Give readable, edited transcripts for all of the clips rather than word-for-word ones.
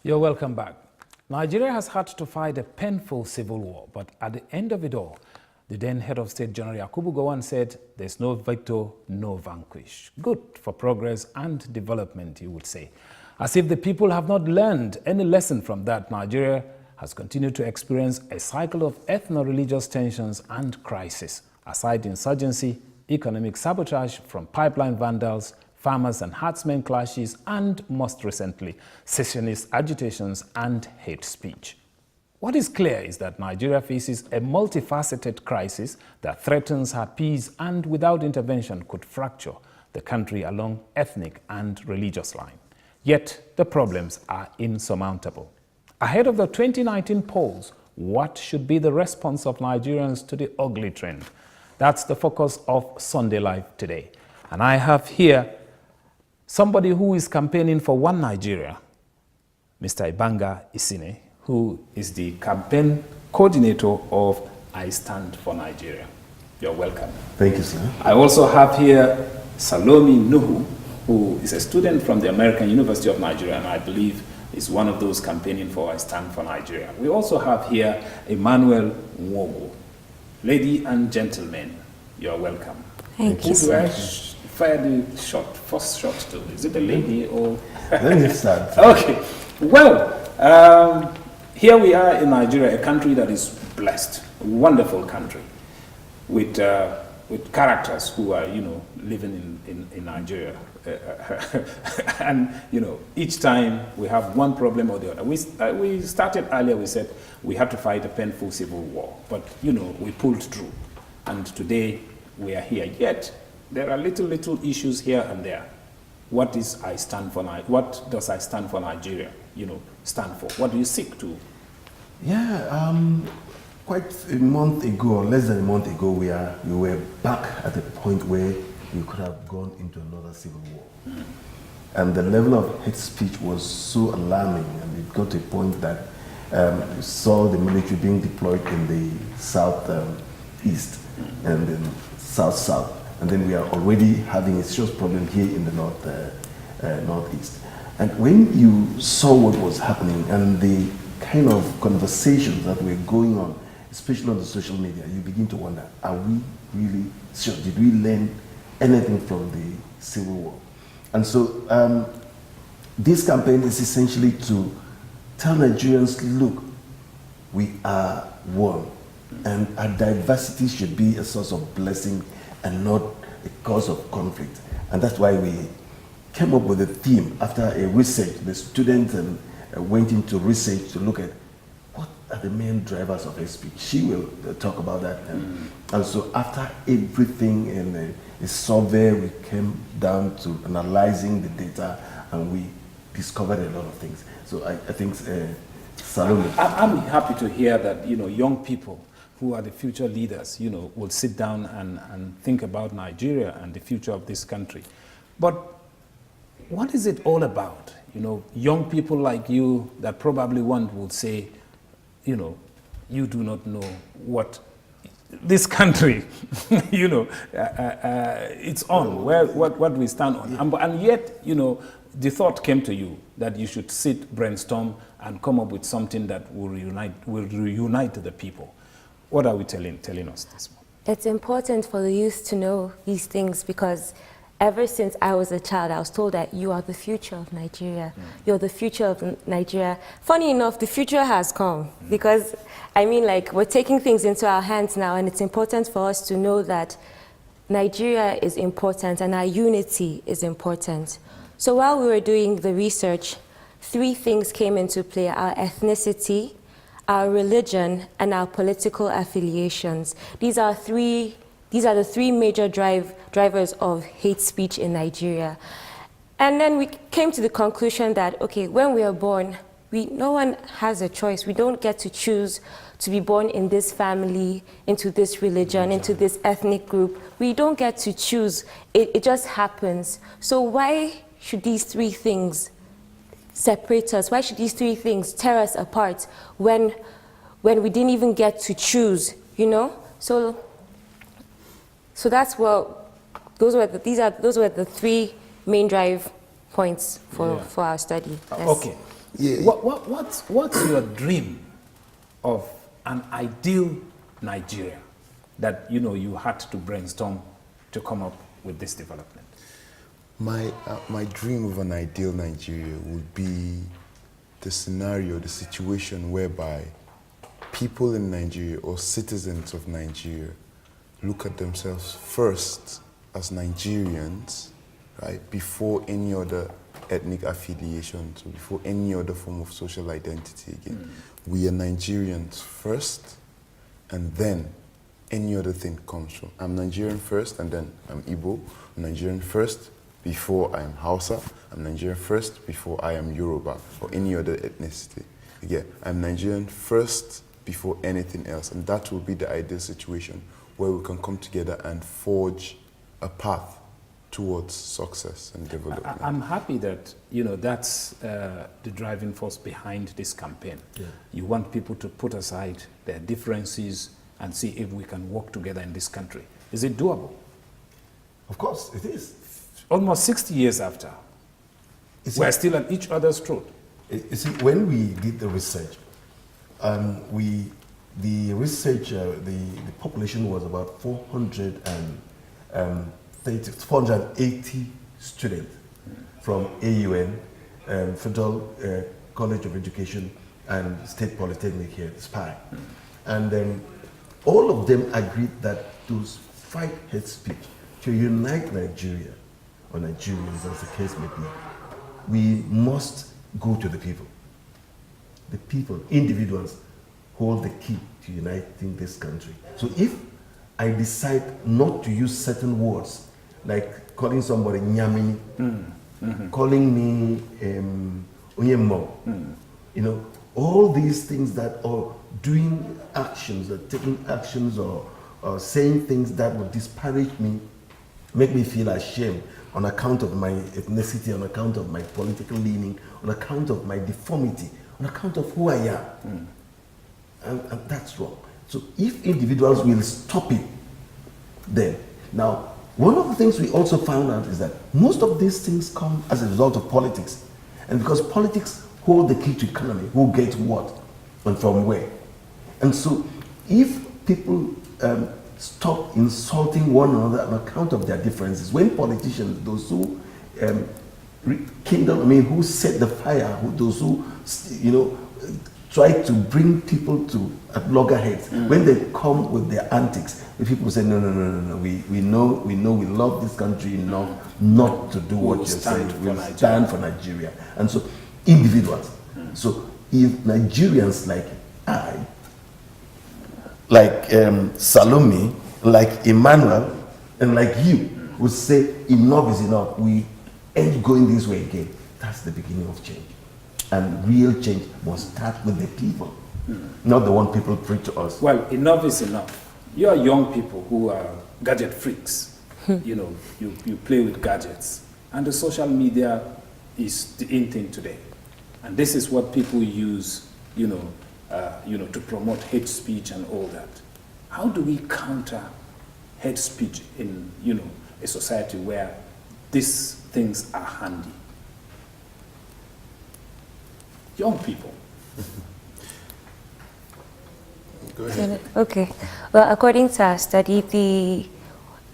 You're welcome back. Nigeria has had to fight a painful civil war, but at the end of it all, the then head of state, General Yakubu Gowon, said, "There's no victor, no vanquish." Good for progress and development, you would say. As if the people have not learned any lesson from that, Nigeria has continued to experience a cycle of ethno-religious tensions and crisis. Aside insurgency, economic sabotage from pipeline vandals, farmers and herdsmen clashes, and most recently, secessionist agitations and hate speech. What is clear is that Nigeria faces a multifaceted crisis that threatens her peace and without intervention could fracture the country along ethnic and religious lines. Yet the problems are insurmountable. Ahead of the 2019 polls, what should be the response of Nigerians to the ugly trend? That's the focus of Sunday Live today. And I have here somebody who is campaigning for One Nigeria, Mr. Ibanga Isine, who is the campaign coordinator of I Stand for Nigeria. You're welcome. Thank you, sir. I also have here Salome Nuhu, who is a student from the American University of Nigeria, and I believe is one of those campaigning for I Stand for Nigeria. We also have here Emmanuel Nwogo. Lady and gentlemen, you're welcome. Thank you, sir. Fire the first shot to. Is it a lady or? Let me start. Okay. Well, here we are in Nigeria, a country that is blessed, a wonderful country, with characters who are, living in Nigeria. And, each time we have one problem or the other. We started earlier, we said we had to fight a painful civil war, but, we pulled through. And today we are here. Yet, there are little issues here and there. What does I Stand for Nigeria, stand for? What do you seek to? Yeah, quite a month ago, or less than a month ago, we were back at a point where we could have gone into another civil war. Mm. And the level of hate speech was so alarming, and it got to a point that we saw the military being deployed in the southeast and then south. And then we are already having a serious problem here in the northeast. And when you saw what was happening and the kind of conversations that were going on, especially on the social media, you begin to wonder, are we really sure? Did we learn anything from the Civil War? And so this campaign is essentially to tell Nigerians, look, we are one, and our diversity should be a source of blessing and not a cause of conflict. And that's why we came up with a theme after a research. The students went into research to look at what are the main drivers of hate speech. She will talk about that. And so after everything in a survey, we came down to analyzing the data, and we discovered a lot of things. So I think Salome. I'm happy to hear that, young people who are the future leaders, will sit down and think about Nigeria and the future of this country. But what is it all about? Young people like you that probably one would say, you do not know what this country, it's on, what we stand on. And yet, the thought came to you that you should sit, brainstorm, and come up with something that will reunite the people. What are we telling us this morning? It's important for the youth to know these things because ever since I was a child, I was told that you are the future of Nigeria. You're the future of Nigeria. Funny enough, the future has come because, we're taking things into our hands now, and it's important for us to know that Nigeria is important and our unity is important. So while we were doing the research, 3 things came into play: our ethnicity, our religion, and our political affiliations. These are the 3 major drivers of hate speech in Nigeria. And then we came to the conclusion that, okay, when we are born, no one has a choice. We don't get to choose to be born in this family, into this religion, into this ethnic group. We don't get to choose. It just happens. So why should these 3 things separate us? Why should these 3 things tear us apart when we didn't even get to choose, So that's what those were the 3 main drive points for our study. Yes. Okay. Yeah. What's your dream of an ideal Nigeria that you had to brainstorm to come up with this development? My dream of an ideal Nigeria would be the scenario, the situation whereby people in Nigeria or citizens of Nigeria look at themselves first as Nigerians, right, before any other ethnic affiliation, so before any other form of social identity again. We are Nigerians first, and then any other thing comes from. I'm Nigerian first, and then I'm Igbo. I'm Nigerian first before I am Hausa. I'm Nigerian first before I am Yoruba or any other ethnicity. Again, I'm Nigerian first before anything else, and that will be the ideal situation where we can come together and forge a path towards success and development. I'm happy that that's the driving force behind this campaign. Yeah. You want people to put aside their differences and see if we can work together in this country. Is it doable? Of course, it is. Almost 60 years after, we're still at each other's throat. You see, when we did the research, the population was about 480 students from AUN, Federal College of Education, and State Polytechnic here, SPI. And all of them agreed that to fight hate speech, to unite Nigeria, or Nigerians as the case may be, we must go to the people. The people, individuals, hold the key to uniting this country. So if I decide not to use certain words, like calling somebody Nyami, calling me Onyemo, all these things that are doing actions, or taking actions, or saying things that will disparage me, make me feel ashamed on account of my ethnicity, on account of my political leaning, on account of my deformity, on account of who I am. And that's wrong. So if individuals will stop it, then. Now, one of the things we also found out is that most of these things come as a result of politics. And because politics hold the key to economy, who gets what and from where. And so if people stop insulting one another on account of their differences, when politicians, those who who set the fire, those who, try to bring people to at loggerheads, when they come with their antics, the people say, no, we know we love this country enough not to do what you're saying. We'll stand for Nigeria. And so, individuals. So, if Nigerians like I, like Salome, like Emmanuel, and like you, would say, enough is enough, we ain't going this way again, that's the beginning of change. And real change must start with the people, not the one people preach to us. Well, enough is enough. You are young people who are gadget freaks. You play with gadgets. And the social media is the in thing today. And this is what people use, to promote hate speech and all that. How do we counter hate speech in, a society where these things are handy? Young people. Go ahead. Okay. Well, according to our study,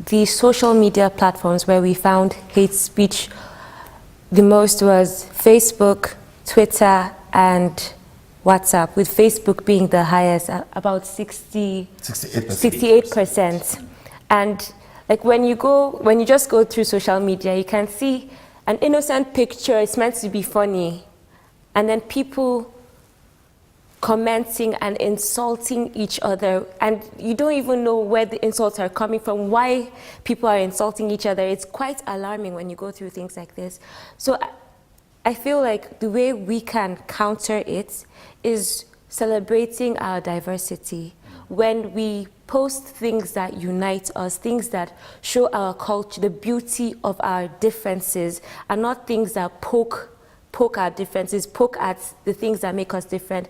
the social media platforms where we found hate speech the most was Facebook, Twitter, and WhatsApp, with Facebook being the highest, about 68%. And like when you just go through social media, you can see an innocent picture. It's meant to be funny. And then people commenting and insulting each other, and you don't even know where the insults are coming from, why people are insulting each other. It's quite alarming when you go through things like this. So I feel like the way we can counter it is celebrating our diversity. When we post things that unite us, things that show our culture, the beauty of our differences, and not things that poke our differences, poke at the things that make us different.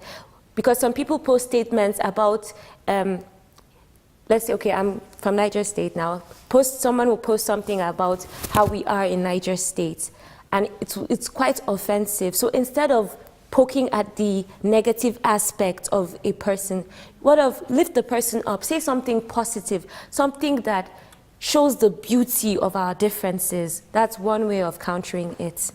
Because some people post statements about, let's say, okay, I'm from Niger State now. Someone will post something about how we are in Niger State, and it's quite offensive. So instead of poking at the negative aspect of a person. What of lift the person up, say something positive, something that shows the beauty of our differences. That's one way of countering it.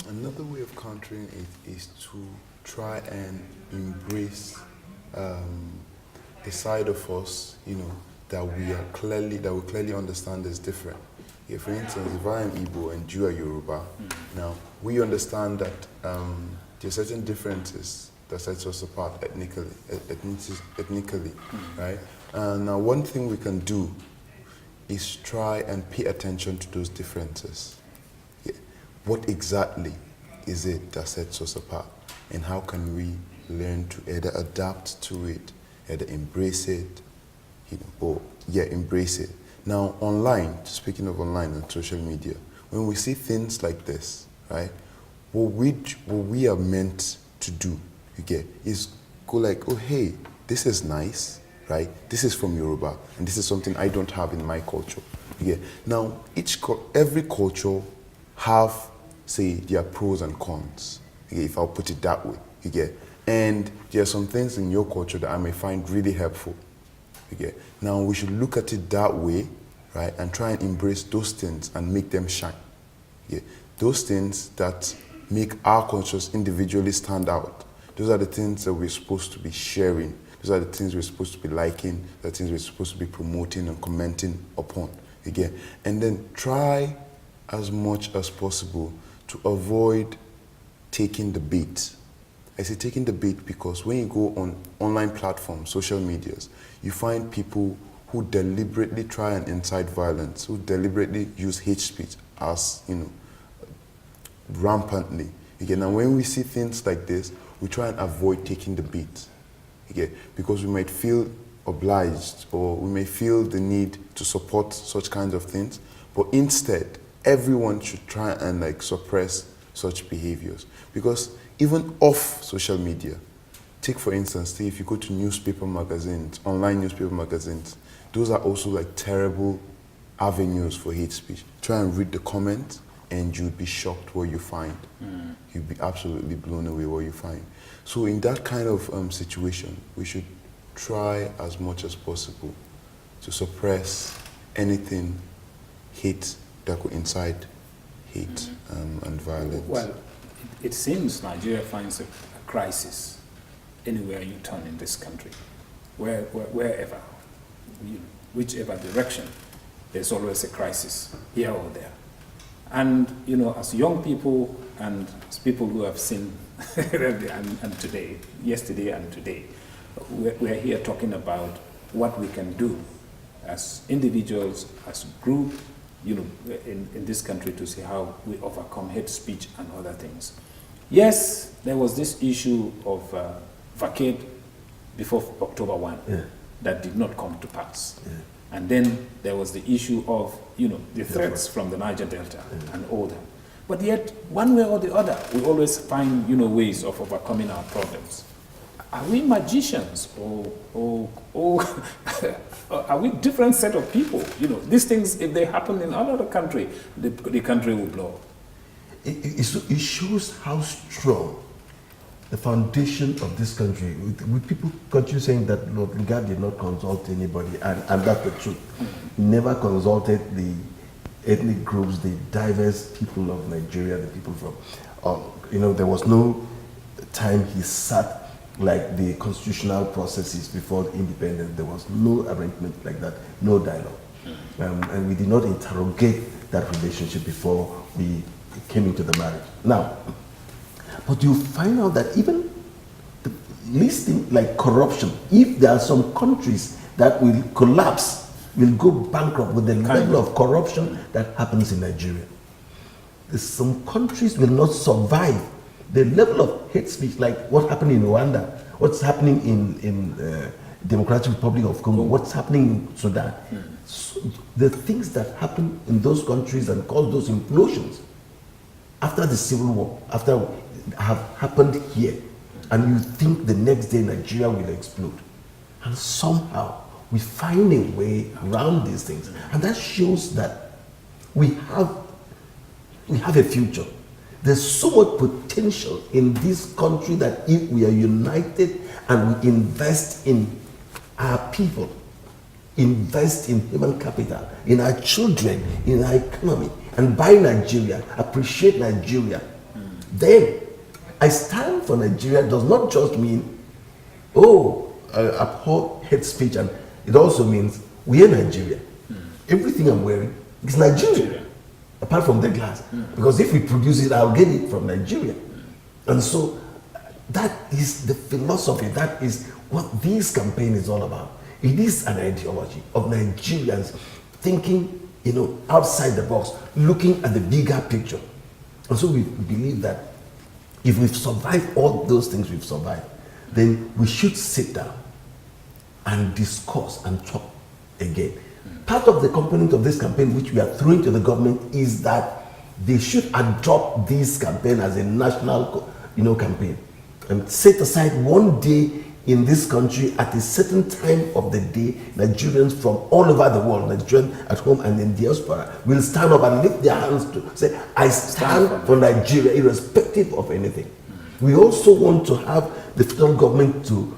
Another way of countering it is to try and embrace the side of us, that we clearly understand is different. For instance, if I am Igbo and you are Yoruba, now we understand that there are certain differences that sets us apart ethnically, right? Now, one thing we can do is try and pay attention to those differences. What exactly is it that sets us apart, and how can we learn to either adapt to it, either embrace it, embrace it. Now, online, speaking of online and social media, when we see things like this, right, what we are meant to do, is go like, oh, hey, this is nice, right? This is from Yoruba, and this is something I don't have in my culture. Now, every culture have, say, their pros and cons, if I'll put it that way, and there are some things in your culture that I may find really helpful. Now we should look at it that way, right, and try and embrace those things and make them shine. Those things that make our cultures individually stand out. Those are the things that we're supposed to be sharing. Those are the things we're supposed to be liking, the things we're supposed to be promoting and commenting upon. And then try as much as possible to avoid taking the bait. I say taking the bait because when you go on online platforms, social medias, you find people who deliberately try and incite violence, who deliberately use hate speech as, rampantly. Now when we see things like this, we try and avoid taking the bait. Because we might feel obliged, or we may feel the need to support such kinds of things, but instead, everyone should try and suppress such behaviors. Because even off social media, take for instance, if you go to newspaper magazines, online newspaper magazines, those are also terrible avenues for hate speech. Try and read the comments and you'd be shocked what you find. You'd be absolutely blown away what you find. So in that kind of situation, we should try as much as possible to suppress anything hate that could incite hate and violence. Well, it seems Nigeria finds a crisis anywhere you turn in this country, wherever, whichever direction, there's always a crisis here or there. And as young people and as people who have seen and today, yesterday and today, we're here talking about what we can do as individuals, as a group, in this country to see how we overcome hate speech and other things. Yes, there was this issue of vacate before October 1 that did not come to pass. And then there was the issue of, the threats from the Niger Delta and all that. But yet, one way or the other, we always find, ways of overcoming our problems. Are we magicians or are we different set of people? These things, if they happen in another country, the country will blow. It shows how strong the foundation of this country, with people continue saying that Lord God did not consult anybody, and that's the truth. He never consulted the ethnic groups, the diverse people of Nigeria, the people from, there was no time he sat like the constitutional processes before independence. There was no arrangement like that, no dialogue. And we did not interrogate that relationship before we came into the marriage. Now, but you find out that even the least thing like corruption, if there are some countries that will collapse, will go bankrupt with the level of corruption that happens in Nigeria. Some countries will not survive the level of hate speech, like what happened in Rwanda, what's happening in Democratic Republic of Congo, what's happening in Sudan. So the things that happen in those countries and cause those implosions after the civil war, after have happened here, and you think the next day Nigeria will explode. And somehow we find a way around these things. And that shows that we have a future. There's so much potential in this country that if we are united and we invest in our people, invest in human capital, in our children, in our economy, and buy Nigeria, appreciate Nigeria, then I stand for Nigeria does not just mean, abhor hate speech, and it also means we are Nigeria. Everything I'm wearing is Nigeria, apart from the glass. Because if we produce it, I'll get it from Nigeria. And so that is the philosophy, that is what this campaign is all about. It is an ideology of Nigerians thinking, outside the box, looking at the bigger picture. And so we believe that if we've survived all those things we've survived, then we should sit down and discuss and talk again. Part of the component of this campaign which we are throwing to the government is that they should adopt this campaign as a national campaign and set aside one day in this country at a certain time of the day. Nigerians from all over the world, Nigerians at home and in diaspora, will stand up and lift their hands to say, I stand for Nigeria, irrespective of anything. We also want to have the federal government to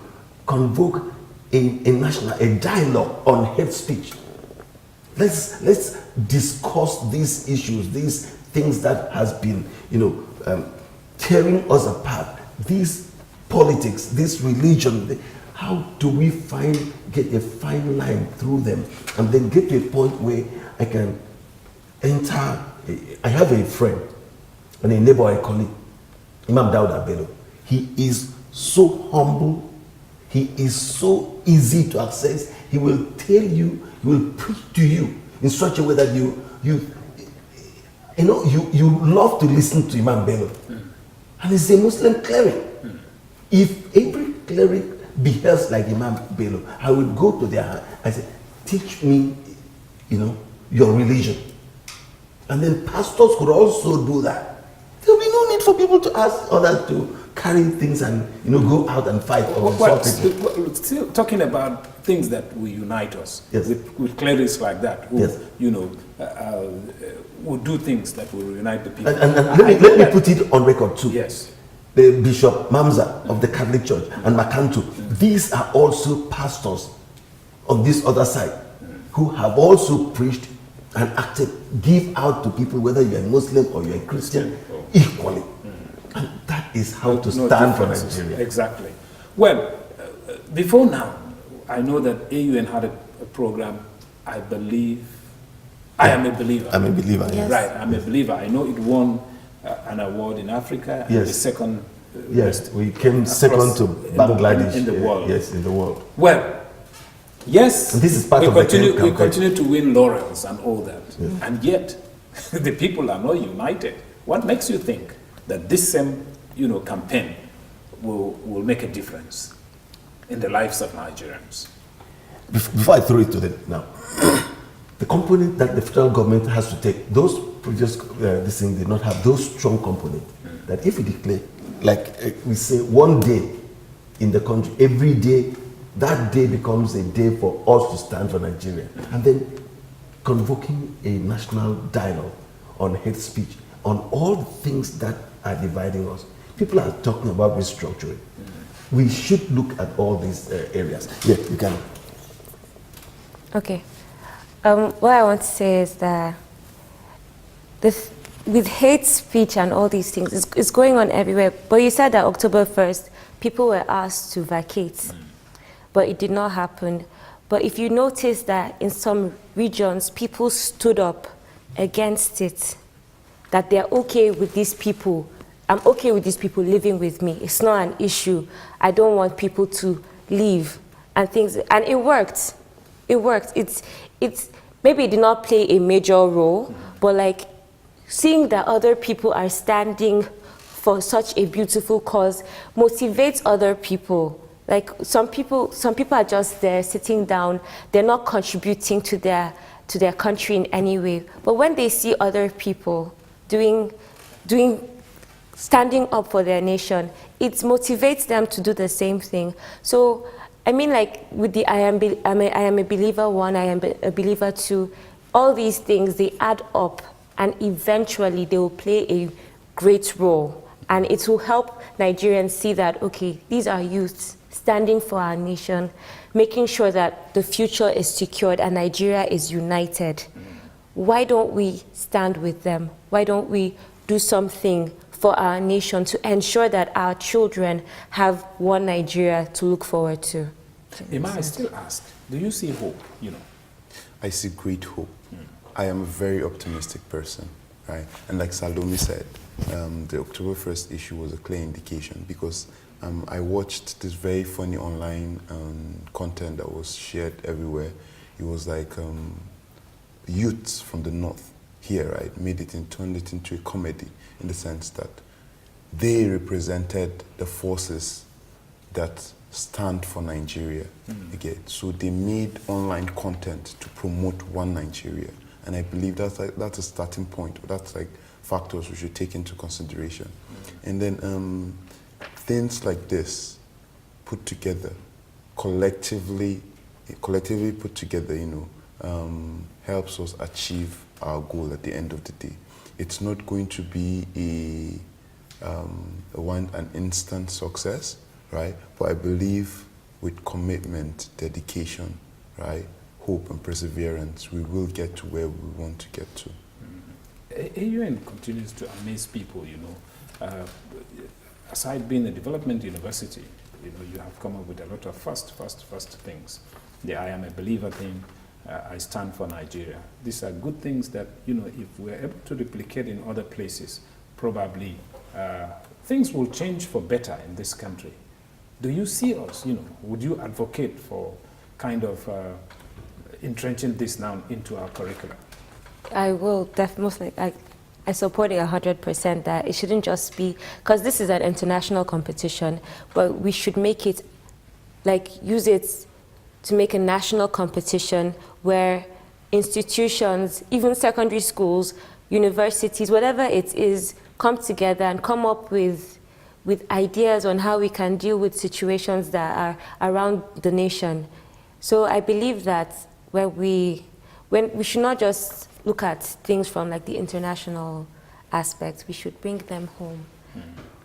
convoke a dialogue on hate speech. Let's discuss these issues, these things that has been, tearing us apart. These politics, this religion. How do we get a fine line through them, and then get to a point where I can enter? I have a friend and a neighbor, I call it Imam Dauda Bello. He is so humble. He is so easy to access. He will tell you, he will preach to you in such a way that you love to listen to Imam Bello. And he's a Muslim cleric. If every cleric behaves like Imam Bello, I would go to their house. I say, teach me, your religion. And then pastors could also do that. There will be no need for people to ask others to carry things and go out and fight or still talking about things that will unite us. Yes. With clerics like that who Yes. will do things that will unite the people. And let me put it on record too. Yes. The Bishop Mamza of the Catholic Church and Makanto, these are also pastors on this other side who have also preached and acted, give out to people whether you're a Muslim or you're a Christian equally. And that is how to stand for Nigeria. Exactly. Well, before now, I know that AUN had a program, I believe, I am a believer. I'm a believer, yes. Right, I'm a believer. I know it won an award in Africa, and Yes. the second. Yes, we came second to Bangladesh. In the world. Yes, in the world. Well, yes, And this is part we of the continue campaign. to win laurels and all that, and yet the people are not united. What makes you think that this same, campaign will make a difference in the lives of Nigerians? Before I throw it to them now, the component that the federal government has to take, those previous this thing did not have those strong components. That if we declare, like we say, one day in the country, every day, that day becomes a day for us to stand for Nigeria, and then convoking a national dialogue on hate speech, on all the things that are dividing us. People are talking about restructuring. We should look at all these areas. Yeah, you can. Okay. What I want to say is that with hate speech and all these things, it's going on everywhere. But you said that October 1st, people were asked to vacate, but it did not happen. But if you notice that in some regions, people stood up against it, that they're okay with these people. I'm okay with these people living with me. It's not an issue. I don't want people to leave and things. And it worked. It worked. It's maybe it did not play a major role, but like seeing that other people are standing for such a beautiful cause motivates other people. Like some people are just there sitting down. They're not contributing to their country in any way. But when they see other people standing up for their nation, it motivates them to do the same thing. So, I mean, like with the I am a believer 1, I am a believer 2, all these things, they add up, and eventually they will play great role. And it will help Nigerians see that, okay, these are youths standing for our nation, making sure that the future is secured and Nigeria is united. Why don't we stand with them? Why don't we do something for our nation to ensure that our children have one Nigeria to look forward to? I still ask, do you see hope, I see great hope. I am a very optimistic person, right? And like Salome said, the October 1st issue was a clear indication, because I watched this very funny online content that was shared everywhere. It was like youths from the north here, right, turned it into a comedy, in the sense that they represented the forces that stand for Nigeria again. So they made online content to promote one Nigeria. And I believe that's a starting point. That's like factors we should take into consideration. And then things like this put together, collectively put together, helps us achieve our goal at the end of the day. It's not going to be an instant success, right? But I believe with commitment, dedication, right, hope and perseverance, we will get to where we want to get to. AUN continues to amaze people, aside being a development university, you have come up with a lot of first things. The I am a believer thing, I stand for Nigeria. These are good things that, if we're able to replicate in other places, probably things will change for better in this country. Do you see us, would you advocate for kind of entrenching this now into our curriculum? I will definitely, I support it 100% that it shouldn't just be, because this is an international competition, but we should make it, use it to make a national competition where institutions, even secondary schools, universities, whatever it is, come together and come up with ideas on how we can deal with situations that are around the nation. So I believe that when we should not just look at things from the international aspect, we should bring them home.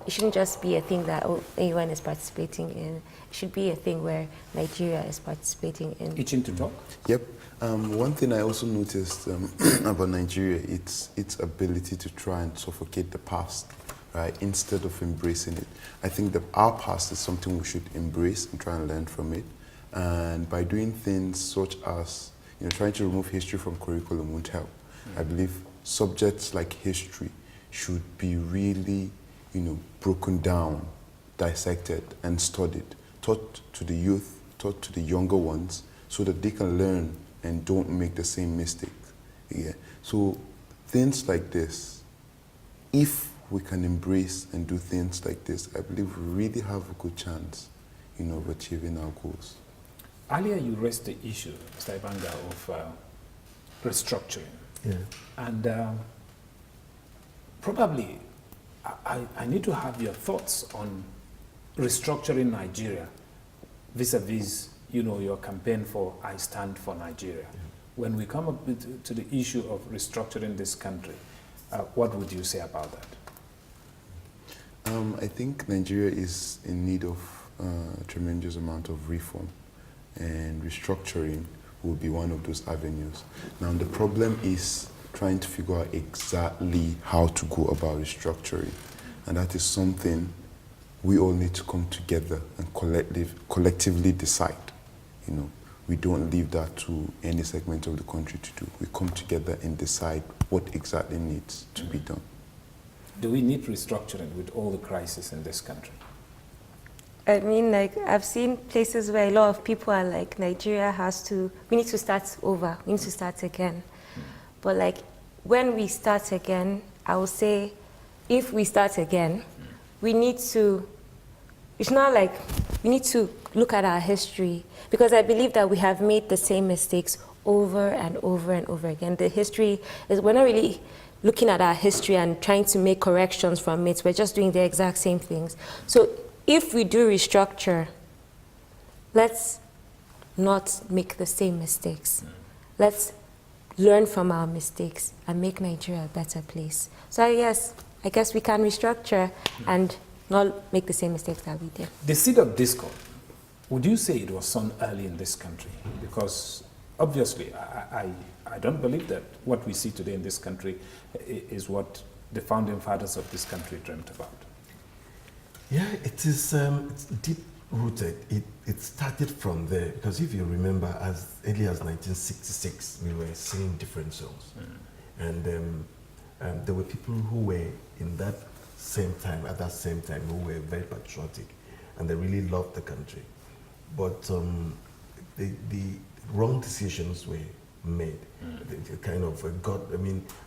It shouldn't just be a thing that AUN is participating in. It should be a thing where Nigeria is participating in. Itching to talk? Yep. One thing I also noticed about Nigeria, its ability to try and suffocate the past, right, instead of embracing it. I think that our past is something we should embrace and try and learn from it. And by doing things such as, trying to remove history from curriculum won't help. I believe subjects like history should be really, broken down, dissected, and studied, taught to the youth, taught to the younger ones, so that they can learn and don't make the same mistake. Yeah. So things like this, if we can embrace and do things like this, I believe we really have a good chance, of achieving our goals. Earlier you raised the issue, Mr. Ibanga, of restructuring. Yeah. And probably I need to have your thoughts on restructuring Nigeria vis-a-vis, your campaign for I Stand for Nigeria. Yeah. When we come up to the issue of restructuring this country, what would you say about that? I think Nigeria is in need of a tremendous amount of reform, and restructuring will be one of those avenues. Now, the problem is trying to figure out exactly how to go about restructuring, and that is something we all need to come together and collectively decide. We don't leave that to any segment of the country to do. We come together and decide what exactly needs to be done. Do we need restructuring with all the crises in this country? I mean, I've seen places where a lot of people are like, Nigeria we need to start over, we need to start again. But when we start again, I would say, if we start again, we need to, it's not like, we need to look at our history, because I believe that we have made the same mistakes over and over and over again. The history is, we're not really looking at our history and trying to make corrections from it. We're just doing the exact same things. So if we do restructure, let's not make the same mistakes. Let's learn from our mistakes and make Nigeria a better place. So yes, I guess we can restructure and not make the same mistakes that we did. The seed of discord, would you say it was sown early in this country? Because obviously, I don't believe that what we see today in this country is what the founding fathers of this country dreamt about. Yeah, it is. It's deep rooted. It started from there, because if you remember, as early as 1966, we were singing different songs, and there were people who were in that same time, at that same time, who were very patriotic, and they really loved the country, but the wrong decisions were made. The kind of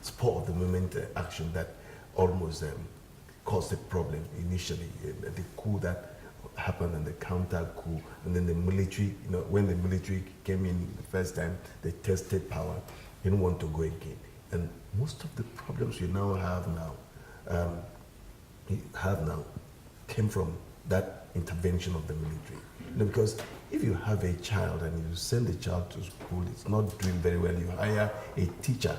spur of the moment action that almost caused a problem initially. The coup that happened and the counter coup, and then the military, when the military came in the first time, they tested power, they didn't want to go again. And most of the problems we now have came from that intervention of the military. Because if you have a child and you send the child to school, it's not doing very well, you hire a teacher,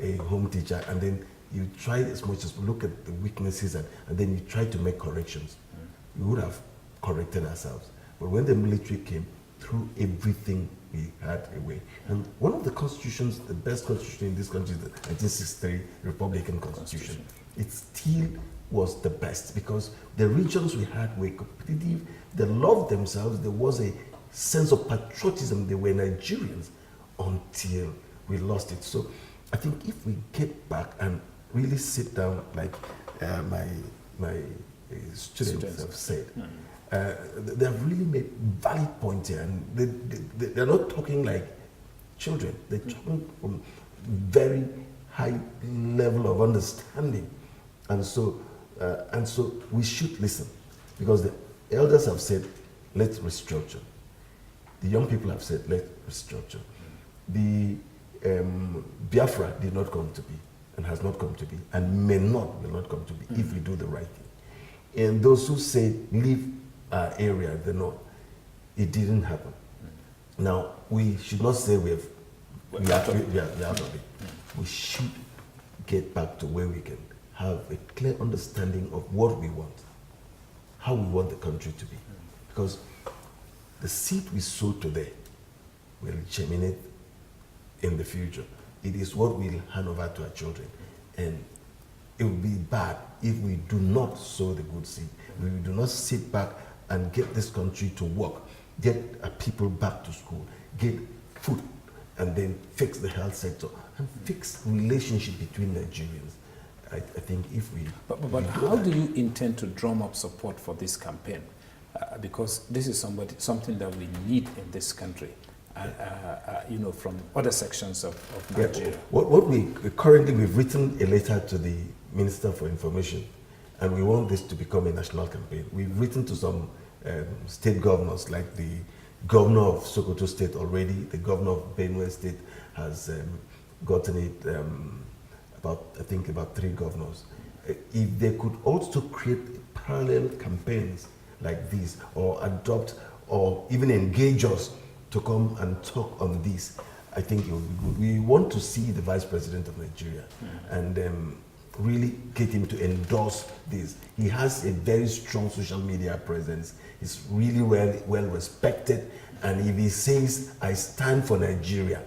a home teacher, and then you try as much as look at the weaknesses and then you try to make corrections. We would have corrected ourselves. But when the military came, threw everything we had away. And one of the constitutions, the best constitution in this country is the 1963 Republican Constitution. It still was the best because the regions we had were competitive, they loved themselves, there was a sense of patriotism, they were Nigerians until we lost it. So I think if we get back and really sit down like my students have said, they have really made valid points here, and they're not talking like children, they're talking from very high level of understanding, and so we should listen, because the elders have said, let's restructure. The young people have said, let's restructure. The Biafra did not come to be, and has not come to be, and will not come to be if we do the right thing. And those who say leave our area, the north, it didn't happen. Now, we should not say we are out of it. We should get back to where we can have a clear understanding of what we want, how we want the country to be. Because the seed we sow today will germinate in the future. It is what we'll hand over to our children. And it will be bad if we do not sow the good seed. We do not sit back and get this country to work, get our people back to school, get food, and then fix the health sector, and fix relationship between Nigerians. I think if we... But how do you intend to drum up support for this campaign? Because this is something that we need in this country, from other sections of Nigeria. Yeah. What we currently, we've written a letter to the Minister for Information, and we want this to become a national campaign. We've written to some state governors, like the governor of Sokoto State already. The governor of Benue State has gotten it, about 3 governors. If they could also create parallel campaigns like this, or adopt, or even engage us to come and talk on this, I think it would be good. We want to see the Vice President of Nigeria and really get him to endorse this. He has a very strong social media presence. He's really well respected, and if he says, I stand for Nigeria,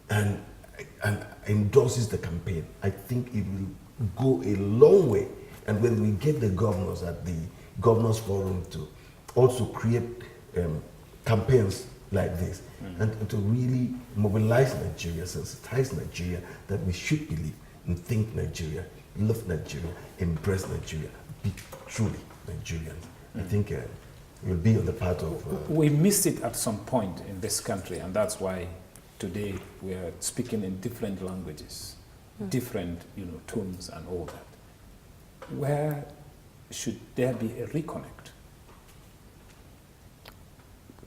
and endorses the campaign, I think it will go a long way. And when we get the governors at the Governors Forum to also create campaigns like this, and to really mobilize Nigeria, sensitize Nigeria that we should believe and think Nigeria, love Nigeria, embrace Nigeria, be truly Nigerians. I think we'll be on the part of... we missed it at some point in this country, and that's why today we are speaking in different languages, different tones and all that. Where should there be a reconnect?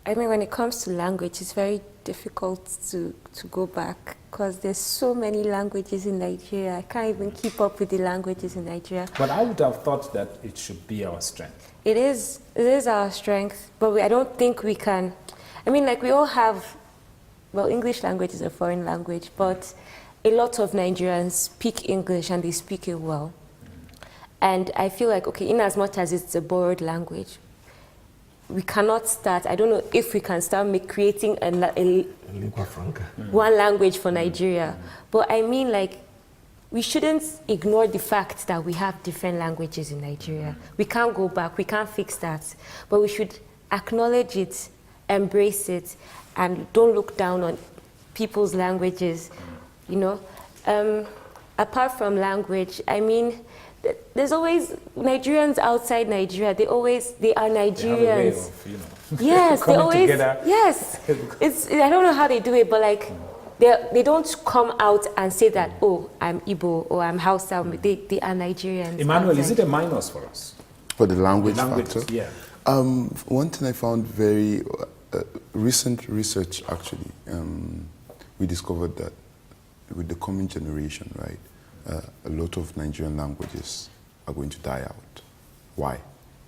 I mean, when it comes to language, it's very difficult to go back because there's so many languages in Nigeria. I can't even keep up with the languages in Nigeria. But I would have thought that it should be our strength. It is our strength, but I don't think we can. I mean, like we all have, well, English language is a foreign language, but a lot of Nigerians speak English and they speak it well. And I feel like, okay, in as much as it's a borrowed language, we cannot start, I don't know if we can start creating a Lingua franca. one language for Nigeria. But I mean, like, we shouldn't ignore the fact that we have different languages in Nigeria. We can't go back, we can't fix that. But we should acknowledge it, embrace it, and don't look down on people's languages, you know. Apart from language, I mean, there's always Nigerians outside Nigeria. They are Nigerians. They have a way of, you know, yes, they coming always. together. Yes, I don't know how they do it, but like they don't come out and say that, oh, I'm Igbo or I'm Hausa. They are Nigerians. Emmanuel, outside. is it a minus for us? For the language Languages, factor? yeah. One thing I found very recent research actually, we discovered that with the coming generation, right, a lot of Nigerian languages are going to die out. Why?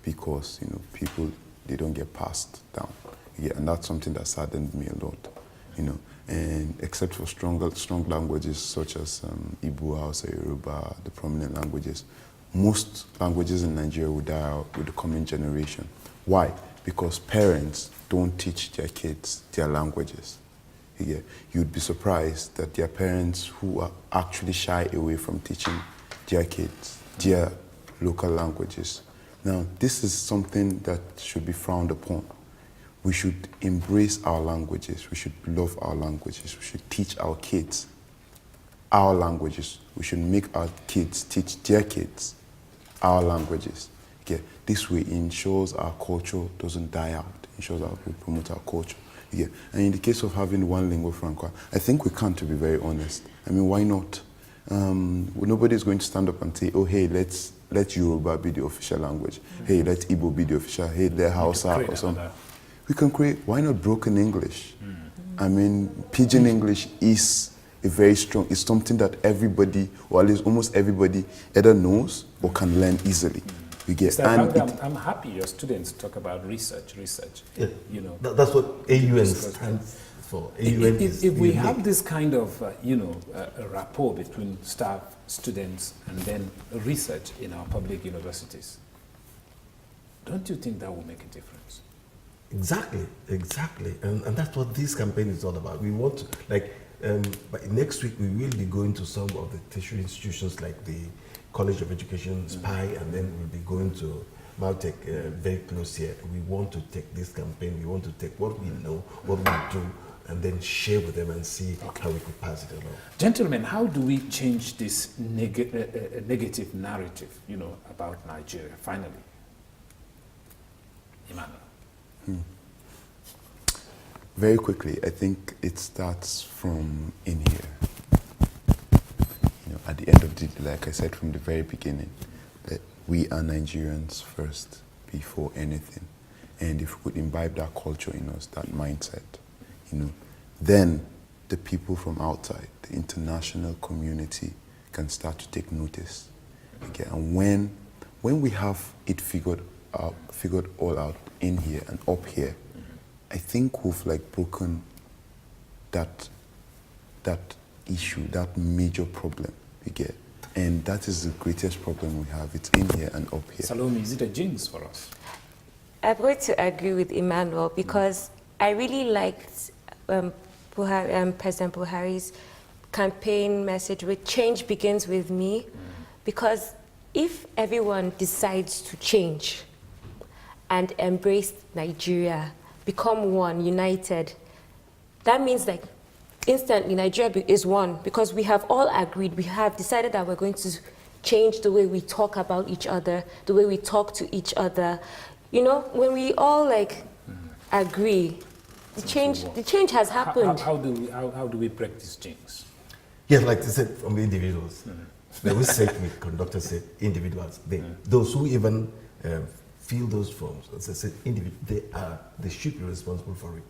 Because, you know, people, they don't get passed down. Yeah, and that's something that saddened me a lot, you know. And except for strong languages such as Igbo, Hausa, Yoruba, the prominent languages, most languages in Nigeria will die out with the coming generation. Why? Because parents don't teach their kids their languages. Yeah. You'd be surprised that there are parents who are actually shy away from teaching their kids their local languages. Now, this is something that should be frowned upon. We should embrace our languages. We should love our languages. We should teach our kids our languages. We should make our kids teach their kids our languages. Okay. This way, it ensures our culture doesn't die out. It ensures that we promote our culture. Yeah. And in the case of having one lingua franca, I think we can, to be very honest. I mean, why not? Nobody's going to stand up and say, oh, hey, let Yoruba be the official language. Hey, let Igbo be the official. Hey, let Hausa or something. We can create, why not broken English? I mean, pidgin English is a very strong, it's something that everybody, or at least almost everybody, either knows or can learn easily. You get, I'm happy your students talk about research. Yeah. You know, That's what AUN stands for. If we have this kind of, a rapport between staff, students, and then research in our public universities, don't you think that will make a difference? Exactly. And that's what this campaign is all about. We want to, but next week we will be going to some of the tertiary institutions like the College of Education, SPI, and then we'll be going to Maltech very close here. We want to take this campaign, we want to take what we know, what we do, and then share with them and see how we could pass it along. Gentlemen, how do we change this negative narrative, about Nigeria, finally? Emmanuel. Very quickly, I think it starts from in here. At the end of the day, like I said from the very beginning, that we are Nigerians first before anything. And if we could imbibe that culture in us, that mindset, then the people from outside, the international community can start to take notice. Okay? And when we have it figured all out in here and up here, I think we've broken that issue, that major problem. You get, and that is the greatest problem we have. It's in here and up here. Salome, is it a jinx for us? I'm going to agree with Emmanuel because I really liked President Buhari's campaign message with change begins with me, because if everyone decides to change and embrace Nigeria, become one, united, that means instantly Nigeria is one, because we have all agreed, we have decided that we're going to change the way we talk about each other, the way we talk to each other. When we all agree, the change has happened. How do we practice change? Yes, like I said, from the individuals. The research we conducted said individuals, those who even fill those forms, as I said, they should be responsible for it.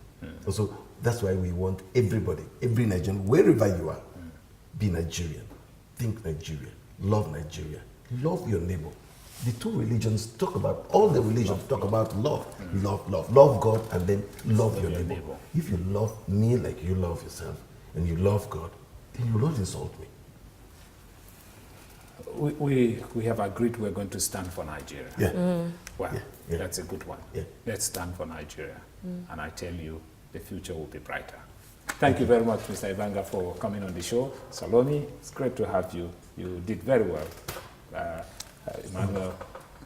Also, that's why we want everybody, every Nigerian, wherever you are, be Nigerian, think Nigeria, love your neighbor. The two religions talk about, all the religions talk about love, love God, and then love your neighbor. If you love me like you love yourself, and you love God, then you will not insult me. we have agreed we're going to stand for Nigeria. Yeah. Well, Yeah. that's a good one. Yeah. Let's stand for Nigeria. And I tell you, the future will be brighter. Thank you very much, Mr. Ibanga, for coming on the show. Salome, it's great to have you. You did very well. Emmanuel,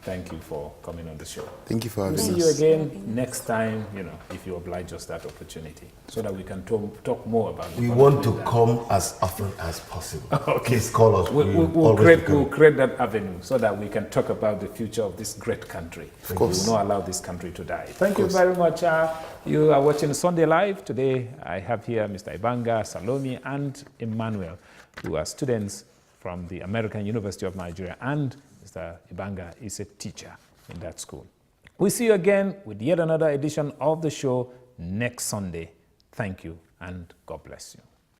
thank you for coming on the show. Thank you for We'll having see us. you again next time, if you oblige us that opportunity, so that we can talk more about it. We want to come as often as possible. Okay. Please call us. We'll create that avenue so that we can talk about the future of this great country. Of course. We will not allow this country to die. Thank you very much. You are watching Sunday Live. Today I have here Mr. Ibanga, Salome, and Emmanuel, who are students from the American University of Nigeria, and Mr. Ibanga is a teacher in that school. We'll see you again with yet another edition of the show next Sunday. Thank you and God bless you.